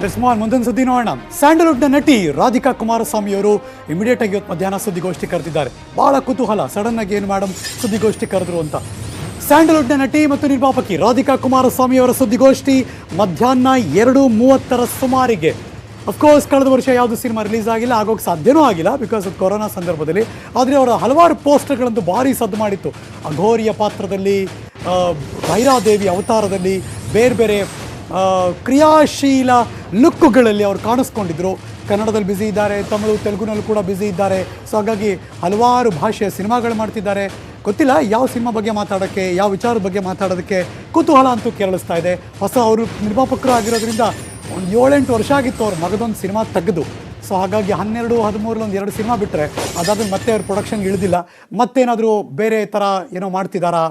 ಮುಂದಿನ ಸುದ್ದಿ ನೋಡೋಣ. ಸ್ಯಾಂಡಲ್ವುಡ್ನ ನಟಿ ರಾಧಿಕಾ ಕುಮಾರಸ್ವಾಮಿ ಅವರು ಇಮಿಡಿಯೇಟ್ ಆಗಿ ಇವತ್ತು ಮಧ್ಯಾಹ್ನ ಸುದ್ದಿಗೋಷ್ಠಿ ಕರೆದಿದ್ದಾರೆ. ಬಹಳ ಕುತೂಹಲ, ಸಡನ್ ಆಗಿ ಏನು ಮೇಡಮ್ ಸುದ್ದಿಗೋಷ್ಠಿ ಕರೆದ್ರು ಅಂತ. ಸ್ಯಾಂಡಲ್ವುಡ್ನ ನಟಿ ಮತ್ತು ನಿರ್ಮಾಪಕಿ ರಾಧಿಕಾ ಕುಮಾರಸ್ವಾಮಿ ಅವರ ಸುದ್ದಿಗೋಷ್ಠಿ ಮಧ್ಯಾಹ್ನ 2:30 ಸುಮಾರಿಗೆ. ಅಫ್ಕೋರ್ಸ್ ಕಳೆದ ವರ್ಷ ಯಾವುದು ಸಿನಿಮಾ ರಿಲೀಸ್ ಆಗಿಲ್ಲ, ಆಗೋಕ್ಕೆ ಸಾಧ್ಯನೂ ಆಗಿಲ್ಲ ಬಿಕಾಸ್ ಆಫ್ ಕೊರೋನಾ ಸಂದರ್ಭದಲ್ಲಿ. ಆದರೆ ಅವರ ಹಲವಾರು ಪೋಸ್ಟರ್ಗಳಂತೂ ಭಾರಿ ಸದ್ದು ಮಾಡಿತ್ತು. ಅಘೋರಿಯ ಪಾತ್ರದಲ್ಲಿ, ಭೈರಾದೇವಿ ಅವತಾರದಲ್ಲಿ, ಬೇರೆ ಬೇರೆ ಕ್ರಿಯಾಶೀಲ ಲುಕ್ಕುಗಳಲ್ಲಿ ಅವರು ಕಾಣಿಸ್ಕೊಂಡಿದ್ರು. ಕನ್ನಡದಲ್ಲಿ ಬ್ಯುಸಿ ಇದ್ದಾರೆ, ತಮಿಳು ತೆಲುಗುನಲ್ಲೂ ಕೂಡ ಬ್ಯುಸಿ ಇದ್ದಾರೆ. ಸೊ ಹಾಗಾಗಿ ಹಲವಾರು ಭಾಷೆಯ ಸಿನಿಮಾಗಳು ಮಾಡ್ತಿದ್ದಾರೆ. ಗೊತ್ತಿಲ್ಲ ಯಾವ ಸಿನಿಮಾ ಬಗ್ಗೆ ಮಾತಾಡೋಕ್ಕೆ, ಯಾವ ವಿಚಾರದ ಬಗ್ಗೆ ಮಾತಾಡೋದಕ್ಕೆ ಕುತೂಹಲ ಅಂತೂ ಕೇಳಿಸ್ತಾ ಇದೆ. ಹೊಸ ಅವರು ನಿರ್ಮಾಪಕರು ಆಗಿರೋದ್ರಿಂದ ಒಂದು 7-8 ವರ್ಷ ಆಗಿತ್ತು ಅವ್ರ ಮಗದೊಂದು ಸಿನಿಮಾ ತೆಗೆದು. ಸೊ ಹಾಗಾಗಿ 12-13 ಒಂದು 2 ಸಿನಿಮಾ ಬಿಟ್ಟರೆ ಅದಾದ್ಮೇಲೆ ಮತ್ತೆ ಅವ್ರ ಪ್ರೊಡಕ್ಷನ್ಗೆ ಇಳಿದಿಲ್ಲ. ಮತ್ತೇನಾದರೂ ಬೇರೆ ಥರ ಏನೋ ಮಾಡ್ತಿದ್ದಾರಾ,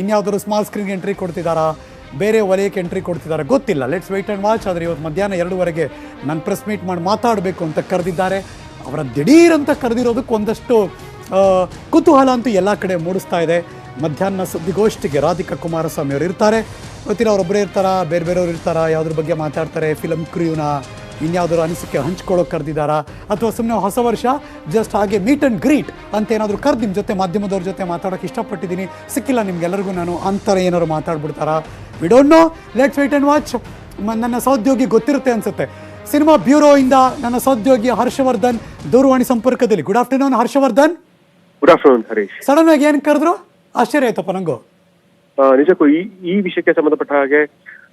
ಇನ್ಯಾವುದಾದ್ರು ಸ್ಮಾಲ್ ಸ್ಕ್ರೀನ್ಗೆ ಎಂಟ್ರಿ ಕೊಡ್ತಿದ್ದಾರಾ, ಬೇರೆ ವಲಯಕ್ಕೆ ಎಂಟ್ರಿ ಕೊಡ್ತಿದ್ದಾರೆ, ಗೊತ್ತಿಲ್ಲ. Let's wait and watch. ಆದರೆ ಇವತ್ತು ಮಧ್ಯಾಹ್ನ 2:00 ನಾನು ಪ್ರೆಸ್ ಮೀಟ್ ಮಾಡಿ ಮಾತಾಡಬೇಕು ಅಂತ ಕರೆದಿದ್ದಾರೆ. ಅವರ ದಿಢೀರ್ ಅಂತ ಕರೆದಿರೋದಕ್ಕೆ ಒಂದಷ್ಟು ಕುತೂಹಲ ಅಂತೂ ಎಲ್ಲ ಕಡೆ ಮೂಡಿಸ್ತಾ ಇದೆ. ಮಧ್ಯಾಹ್ನ ಸುದ್ದಿಗೋಷ್ಠಿಗೆ ರಾಧಿಕಾ ಕುಮಾರಸ್ವಾಮಿ ಅವರು ಇರ್ತಾರೆ. ಗೊತ್ತಿಲ್ಲ ಅವರೊಬ್ಬರೇ ಇರ್ತಾರಾ, ಬೇರೆ ಬೇರೆಯವ್ರು ಇರ್ತಾರಾ, ಯಾವುದ್ರ ಬಗ್ಗೆ ಮಾತಾಡ್ತಾರೆ, ಫಿಲಮ್ ಕ್ರ್ಯೂನ ಇನ್ಯಾವುದಾದ್ರು ಅನಿಸಿಕೆ ಹಂಚ್ಕೊಳ್ಳೋಕೆ ಕರೆದಿದ್ದಾರಾ, ಅಥವಾ ಸುಮ್ಮನೆ ಹೊಸ ವರ್ಷ ಜಸ್ಟ್ ಹಾಗೆ ಮೀಟ್ ಆ್ಯಂಡ್ ಗ್ರೀಟ್ ಅಂತ ಏನಾದರೂ ಕರೆದು ನಿಮ್ಮ ಜೊತೆ ಮಾಧ್ಯಮದವ್ರ ಜೊತೆ ಮಾತಾಡೋಕ್ಕೆ ಇಷ್ಟಪಟ್ಟಿದ್ದೀನಿ, ಸಿಕ್ಕಿಲ್ಲ ನಿಮ್ಗೆಲ್ಲರಿಗೂ ನಾನು ಅಂತರ ಏನಾದ್ರು ಮಾತಾಡ್ಬಿಡ್ತಾರಾ, we don't know. Let's wait and watch. ನನ್ನ ಸಹೋದ್ಯೋಗಿ ಗೊತ್ತಿರುತ್ತೆ ಅನಿಸುತ್ತೆ, ಸಿನಿಮಾ ಬ್ಯೂರೋಯಿಂದ ನನ್ನ ಸಹೋದ್ಯೋಗಿ ಹರ್ಷವರ್ಧನ್ ದೂರವಾಣಿ ಸಂಪರ್ಕದಲ್ಲಿ. Good afternoon Harshavardhan. Good afternoon Harish. Sudden ಆಗಿ ಏನು ಕರೆದ್ರು, ಆಶ್ಚರ್ಯ ಆಯ್ತಪ್ಪ ನಂಗೂ. ನಿಜಕ್ಕೂ ಈ ವಿಷಯಕ್ಕೆ ಸಂಬಂಧಪಟ್ಟ ಹಾಗೆ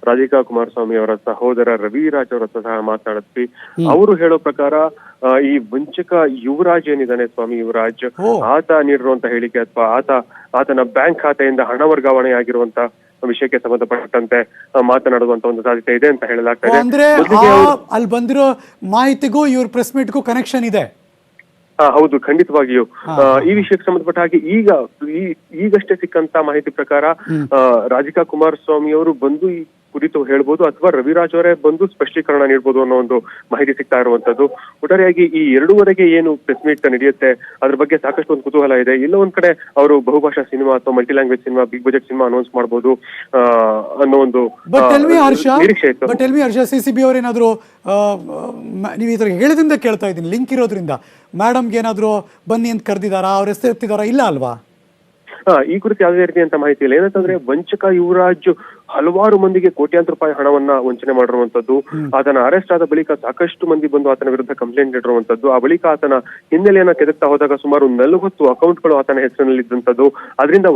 ರಾಧಿಕಾ ಕುಮಾರಸ್ವಾಮಿ ಅವರ ಸಹೋದರ ರವಿರಾಜ್ ಅವರ ಸಹ ಮಾತಾಡಿದ್ವಿ. ಅವರು ಹೇಳೋ ಪ್ರಕಾರ ಈ ವಂಚಕ ಯುವರಾಜ್ ಏನಿದ್ದಾನೆ, ಸ್ವಾಮಿ ಯುವರಾಜ್, ಆತ ನೀಡಿರುವಂತ ಹೇಳಿಕೆ ಅಥವಾ ಆತನ ಬ್ಯಾಂಕ್ ಖಾತೆಯಿಂದ ಹಣ ವರ್ಗಾವಣೆ ಆಗಿರುವಂತ ವಿಷಯಕ್ಕೆ ಸಂಬಂಧಪಟ್ಟಂತೆ ಮಾತನಾಡುವಂತ ಒಂದು ಸಾಧ್ಯತೆ ಇದೆ ಅಂತ ಹೇಳಲಾಗ್ತದೆ. ಅಂದ್ರೆ ಅಲ್ಲಿ ಬಂದಿರೋ ಮಾಹಿತಿಗೂ ಇವ್ರ ಪ್ರೆಸ್ ಮೀಟ್ಗೂ ಕನೆಕ್ಷನ್ ಇದೆ. ಹೌದು, ಖಂಡಿತವಾಗಿಯೂ. ಈ ವಿಷಯಕ್ಕೆ ಸಂಬಂಧಪಟ್ಟ ಹಾಗೆ ಈಗಷ್ಟೇ ಸಿಕ್ಕಂತ ಮಾಹಿತಿ ಪ್ರಕಾರ ರಾಧಿಕಾ ಕುಮಾರಸ್ವಾಮಿ ಅವರು ಬಂದು ಈ ಕುರಿತು ಹೇಳ್ಬೋದು, ಅಥವಾ ರವಿರಾಜ್ ಅವರೇ ಬಂದು ಸ್ಪಷ್ಟೀಕರಣ ನೀಡಬಹುದು ಅನ್ನೋ ಒಂದು ಮಾಹಿತಿ ಸಿಗ್ತಾ ಇರುವಂತದ್ದು. ಒಟ್ಟಾರೆಯಾಗಿ ಈ 2:30 ಏನು ಪ್ರೆಸ್ ಮೀಟ್ ನಡೆಯುತ್ತೆ ಅದ್ರ ಬಗ್ಗೆ ಸಾಕಷ್ಟು ಒಂದು ಕುತೂಹಲ ಇದೆ. ಇಲ್ಲ ಒಂದ್ ಕಡೆ ಅವರು ಬಹುಭಾಷಾ ಸಿನಿಮಾ ಅಥವಾ multi language cinema, big budget cinema announce ಮಾಡಬಹುದು ಅನ್ನೋ ಒಂದು ನಿರೀಕ್ಷೆ ಇತ್ತು. ಬಟ್ ಎಲ್ವಿ ಹರ್ಷ, CCB ಅವರೇನಾದ್ರು ನೀವು ಈ ತರ ಹೇಳಿದ್ರಿಂದ ಕೇಳ್ತಾ ಇದ್ದೀನಿ, ಲಿಂಕ್ ಇರೋದ್ರಿಂದ ಮೇಡಮ್ಗೆ ಏನಾದ್ರು ಬನ್ನಿ ಅಂತ ಕರೆದಿದ್ದಾರಾ, ಅವ್ರ ಹೆಸರು ಎತ್ತಿದಾರಾ, ಇಲ್ಲ ಅಲ್ವಾ? ಈ ಕುರಿತು ಯಾವುದೇ ರೀತಿಯಂತ ಮಾಹಿತಿ ಇಲ್ಲ. ಏನಂತಂದ್ರೆ ವಂಚಕ ಯುವರಾಜ್ ಹಲವಾರು ಮಂದಿಗೆ ಕೋಟ್ಯಾಂತರ ರೂಪಾಯಿ ಹಣವನ್ನ ವಂಚನೆ ಮಾಡಿರುವಂತದ್ದು. ಆತನ ಅರೆಸ್ಟ್ ಆದ ಬಳಿಕ ಸಾಕಷ್ಟು ಮಂದಿ ಬಂದು ಆತನ ವಿರುದ್ಧ ಕಂಪ್ಲೇಂಟ್ ನೀಡಿರುವಂತದ್ದು. ಆ ಬಳಿಕ ಆತನ ಹಿನ್ನೆಲೆಯನ್ನ ಕೆದಕ್ತಾ ಹೋದಾಗ ಸುಮಾರು 40 ಅಕೌಂಟ್ಗಳು ಆತನ ಹೆಸರಿನಲ್ಲಿ ಇದ್ದಂಥದ್ದು. ಅದರಿಂದ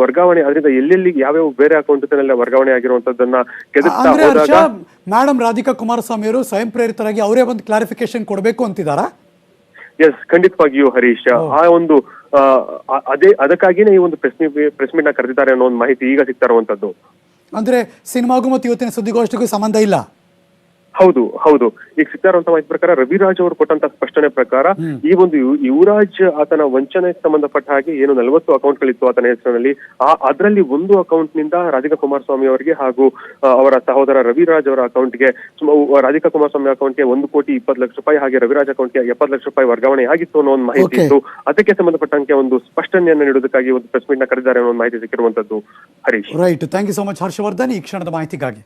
ಎಲ್ಲೆಲ್ಲಿ ಯಾವ್ಯಾವ ಬೇರೆ ಅಕೌಂಟ್ ವರ್ಗಾವಣೆ ಆಗಿರುವಂತದ್ದನ್ನ ಕೆದಕ್ತಾ ಹೋದಾಗ ಮೇಡಮ್ ರಾಧಿಕಾ ಕುಮಾರಸ್ವಾಮಿ ಅವರು ಸ್ವಯಂ ಪ್ರೇರಿತರಾಗಿ ಅವರೇ ಒಂದು ಕ್ಲಾರಿಫಿಕೇಶನ್ ಕೊಡಬೇಕು ಅಂತಿದಾರಾ? ಎಸ್, ಖಂಡಿತವಾಗಿಯೂ ಹರೀಶ್. ಆ ಒಂದು ಅದಕ್ಕಾಗಿನೇ ಈ ಒಂದು ಪ್ರೆಸ್ ಮೀಟ್ ನ ಕರೆದಿದ್ದಾರೆ ಅನ್ನೋ ಒಂದು ಮಾಹಿತಿ ಈಗ ಸಿಗ್ತಾ ಇರುವಂತದ್ದು. ಅಂದ್ರೆ ಸಿನಿಮಾಗೂ ಮತ್ತು ಇವತ್ತಿನ ಸುದ್ದಿಗೋಷ್ಠಿಗೂ ಸಂಬಂಧ ಇಲ್ಲ. ಹೌದು, ಈಗ ಸಿಗ್ತಾ ಇರುವಂತ ಮಾಹಿತಿ ಪ್ರಕಾರ ರವಿರಾಜ್ ಅವರು ಕೊಟ್ಟಂತ ಸ್ಪಷ್ಟನೆ ಪ್ರಕಾರ ಈ ಒಂದು ಯುವರಾಜ್ ಆತನ ವಂಚನೆಗೆ ಸಂಬಂಧಪಟ್ಟ ಹಾಗೆ ಏನು 40 ಅಕೌಂಟ್ಗಳಿತ್ತು ಆತನ ಹೆಸರಿನಲ್ಲಿ, ಅದರಲ್ಲಿ ಒಂದು ಅಕೌಂಟ್ ನಿಂದ ರಾಧಿಕಾ ಕುಮಾರಸ್ವಾಮಿ ಅವರಿಗೆ ಹಾಗೂ ಅವರ ಸಹೋದರ ರವಿರಾಜ್ ಅವರ ಅಕೌಂಟ್ಗೆ ರಾಧಿಕಾ ಕುಮಾರಸ್ವಾಮಿ ಅಕೌಂಟ್ಗೆ 1,20,00,000 ರೂಪಾಯಿ, ಹಾಗೆ ರವಿರಾಜ್ ಅಕೌಂಟ್ಗೆ 70 ಲಕ್ಷ ರೂಪಾಯಿ ವರ್ಗಾವಣೆ ಆಗಿತ್ತು ಅನ್ನೋ ಒಂದು ಮಾಹಿತಿ ಇತ್ತು. ಅದಕ್ಕೆ ಸಂಬಂಧಪಟ್ಟಂತೆ ಒಂದು ಸ್ಪಷ್ಟನೆಯನ್ನು ನೀಡುವುದಕ್ಕಾಗಿ ಒಂದು ಪ್ರೆಸ್ ಮೀಟ್ ನ ಕರೆದಿದ್ದಾರೆ ಅನ್ನೋ ಒಂದು ಮಾಹಿತಿ ಸಿಕ್ಕಿರುವಂತದ್ದು Harish. Right, thank you so much Harshavardhan ಈ ಕ್ಷಣದ ಮಾಹಿತಿಗಾಗಿ.